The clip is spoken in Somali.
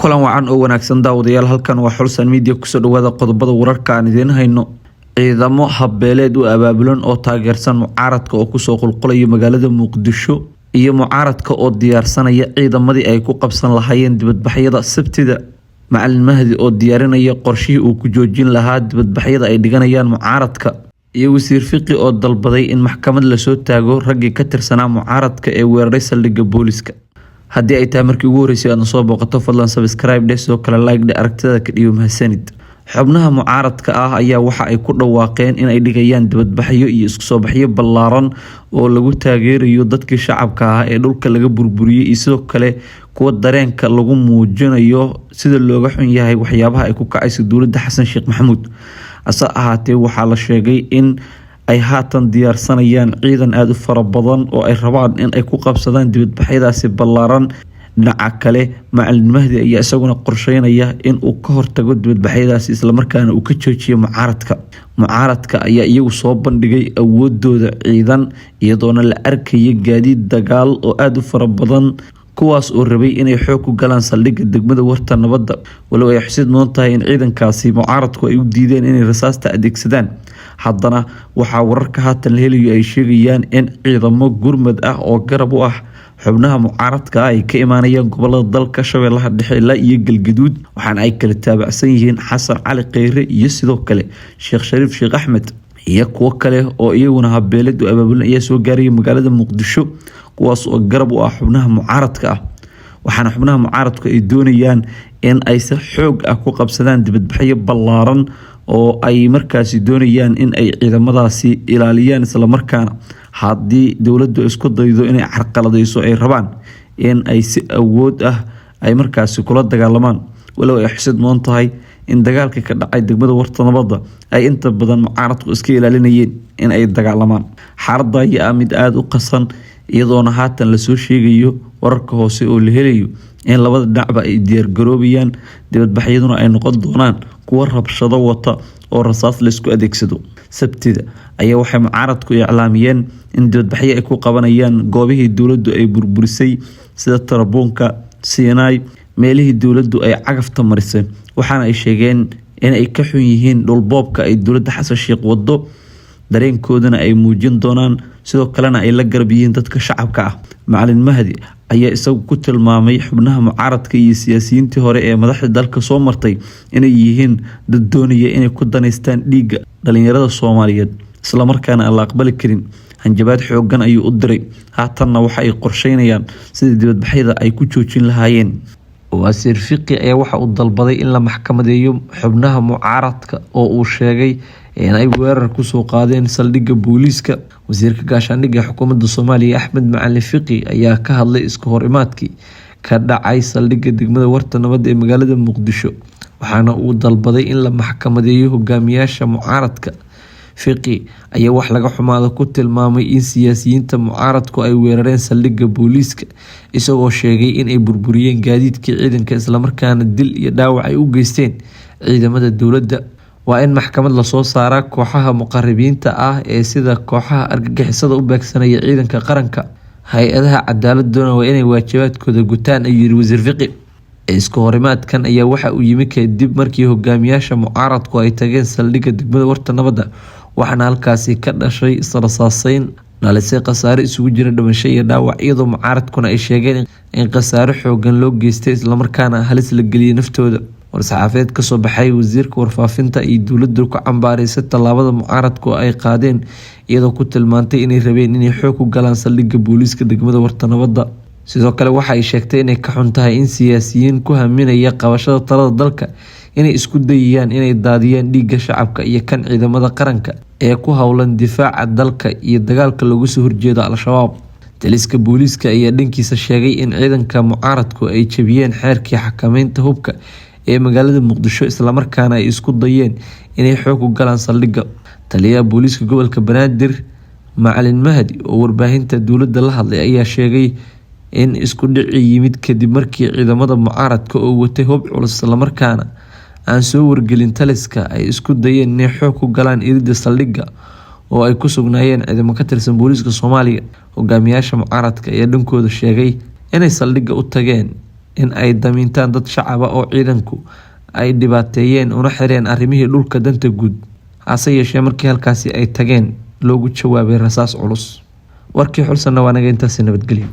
kulan wacan oo wanaagsan daawadayaal, halkan waa Xulsan Media. kusoo dhawaada qodobada wararka aan idin hayno. Ciidamo habbeeleed u abaabulan oo taageersan mucaaradka oo kusoo qulqulaya magaalada Muqdisho iyo mucaaradka oo diyaarsanaya ciidamadii ay ku qabsan lahaayeen dibadbaxyada Sabtida. Macalin Mahdi oo diyaarinaya qorshihii uu ku joojin lahaa dibadbaxyada ay dhiganayaan mucaaradka, iyo wasiir Fiqi oo dalbaday in maxkamad la soo taago raggii ka tirsanaa mucaaradka ee weeraray saldhigga booliska. haddii ay tahay markii ugu horeysay aad soo booqato, fadlan subscribe dheh, sidoo kale like dheh, aragtida ka dhigo mahadsanid. xubnaha mucaaradka ah ayaa waxa ay ku dhawaaqeen in ay dhigayaan dibadbaxyo iyo isku soo baxyo ballaaran oo lagu taageerayo dadkii shacabka ah ee dhulka laga burburiyay, iyo sidoo kale kuwa dareenka lagu muujinayo sida looga xun yahay waxyaabaha ay ku kacayso dowladda Xasan Sheekh Maxamuud. ase ahaatee waxaa la sheegay in ay haatan diyaarsanayaan ciidan aad u fara badan oo ay rabaan in ay ku qabsadaan dibadbaxyadaasi ballaaran. dhinaca kale, Macalin Mahdi ayaa isaguna qorsheynaya in uu ka hortago dibadbaxyadaasi isla markaana uu ka joojiyo mucaaradka ayaa iyagu soo bandhigay awoodooda ciidan, iyadoona la arkaya gaadiid dagaal oo aad u fara badan, kuwaas oo rabay inay xoog ku galaan saldhigga degmada Warta Nabadda. walow ay xusid mudan tahay in ciidankaasi mucaaradku ay u diideen inay rasaasta adeegsadaan, haddana waxaa wararka haatan la helayo ay sheegayaan in ciidamo gurmad ah oo garab u ah xubnaha mucaaradka ay ka imaanayaan gobolada dalka Shabeellaha Dhexe ilaa iyo Galgaduud, waxaana ay kala taabacsan yihiin Xasan Cali Kheyre iyo sidoo kale Sheekh Shariif Sheekh Axmed iyo kuwo kale oo iyaguna habbeeleed u abaabulan ayaa soo gaaraya magaalada Muqdisho, kuwaas oo garab u ah xubnaha mucaaradka ah. waxaana xubnaha mucaaradku ay doonayaan in ay si xoog ah ku qabsadaan dibadbaxyo ballaaran oo ay markaasi doonayaan in ay ciidamadaasi ilaaliyaan, isla markaana haddii dowladdu isku daydo inay carqaladayso ay rabaan in ay si awood ah ay markaasi kula dagaalamaan. walow ay xusid mudan tahay in dagaalka ka dhacay degmada Warta Nabadda ay inta badan mucaaradku iska ilaalinayeen in ay dagaalamaan. xaaladda ayaa mid aad u qasan, iyadoona haatan lasoo sheegayo wararka hoose oo la helayo in labada dhinacba ay diyaargaroobayaan dibadbaxyaduna ay noqon doonaan kuwa rabshado wata oo rasaas laysku adeegsado. Sabtida ayaa waxay mucaaradku iclaamiyeen in dibadbaxyo ay ku qabanayaan goobihii dowladdu ay burburisay sida Tarabuunka, Siinay, meelihii dowladdu ay cagafta marisay, waxaana ay sheegeen in ay ka xun yihiin dhulboobka ay dowladda Xasan Sheekh wado, dareenkoodana ay muujin doonaan, sidoo kalena ay la garab yihiin dadka shacabka ah. Macalin Mahdi ayaa isagu ku tilmaamay xubnaha mucaaradka iyo siyaasiyiintii hore ee madaxda dalka soo martay inay yihiin dad doonaya inay ku daneystaan dhiigga dhalinyarada Soomaaliyeed, isla markaana aan la aqbali karin. hanjabaad xoogan ayuu u diray, haatanna waxa ay qorsheynayaan sidii dibadbaxyada ay ku joojin lahaayeen. wasiir Fiqi ayaa waxa uu dalbaday in la maxkamadeeyo xubnaha mucaaradka oo uu sheegay in ay weerar ku soo qaadeen saldhigga booliska. wasiirka gaashaandhigga xukuumadda Soomaaliya Axmed Macalin Fiqi ayaa ka hadlay iska horimaadkii ka dhacay saldhigga degmada Warta Nabadda ee magaalada Muqdisho, waxaana uu dalbaday in la maxkamadeeyo hogaamiyaasha mucaaradka. Fiqi ayaa wax laga xumaado ku tilmaamay in siyaasiyiinta mucaaradku ay weerareen saldhigga booliska, isagoo sheegay in ay burburiyeen gaadiidkii ciidanka, isla markaana dil iyo dhaawac ay u geysteen ciidamada dowladda. waa in maxkamad la soo saaraa kooxaha muqarribiinta ah ee sida kooxaha argagixisada u beegsanaya ciidanka qaranka. hay-adaha cadaaladuna waa inay waajibaadkooda gutaan, ayuu yiri wasiir Fiqi. iska horimaadkan ayaa waxa uu yimi kadib markii hogaamiyaasha mucaaradku ay tageen saldhigga degmada Warta Nabadda, waxaana halkaasi ka dhashay israsaaseyn dhalisay khasaare isugu jira dhimasho iyo dhaawac, iyadoo mucaaradkuna ay sheegeen in khasaare xoogan loo geystay islamarkaana halis la geliyay naftooda. war-saxaafadeed ka soo baxay wasiirka warfaafinta iyo dowladdu ku cambaaraysay tallaabada mucaaradku ay qaadeen, iyadoo ku tilmaantay inay rabeen inay xoog ku galaan saldhigga booliska degmada Warta Nabadda. sidoo kale waxa ay sheegtay inay ka xun tahay in siyaasiyiin ku haminaya qabashada talada dalka inay isku dayayaan inay daadiyaan dhiigga shacabka iyo kan ciidamada qaranka ee ku howlan difaaca dalka iyo dagaalka lagu soo horjeedo Al-Shabaab. taliska booliska ayaa dhankiisa sheegay in ciidanka mucaaradku ay jabiyeen xeerkii xakameynta hubka ee magaalada Muqdisho, isla markaana ay isku dayeen inay xoog ku galaan saldhigga. taliyaha booliska gobolka Banaadir Macalin Mahdi oo warbaahinta dowladda la hadlay ayaa sheegay in isku dhici yimid kadib markii ciidamada mucaaradka oo watay hub culus isla markaana aan soo wargelin taliska ay isku dayeen inay xoog ku galaan iridda saldhigga oo ay ku sugnaayeen ciidamo ka tirsan booliska Soomaaliya. hogaamiyaasha mucaaradka ayaa dhankooda sheegay inay saldhigga u tageen in ay damiintaan dad shacaba oo ciidanku ay dhibaateeyeen una xireen arrimihii dhulka danta guud, hase yeeshee markii halkaasi ay tageen loogu jawaabay rasaas culus. Warkii xulsanna waa naga intaasi, nabadgelyo.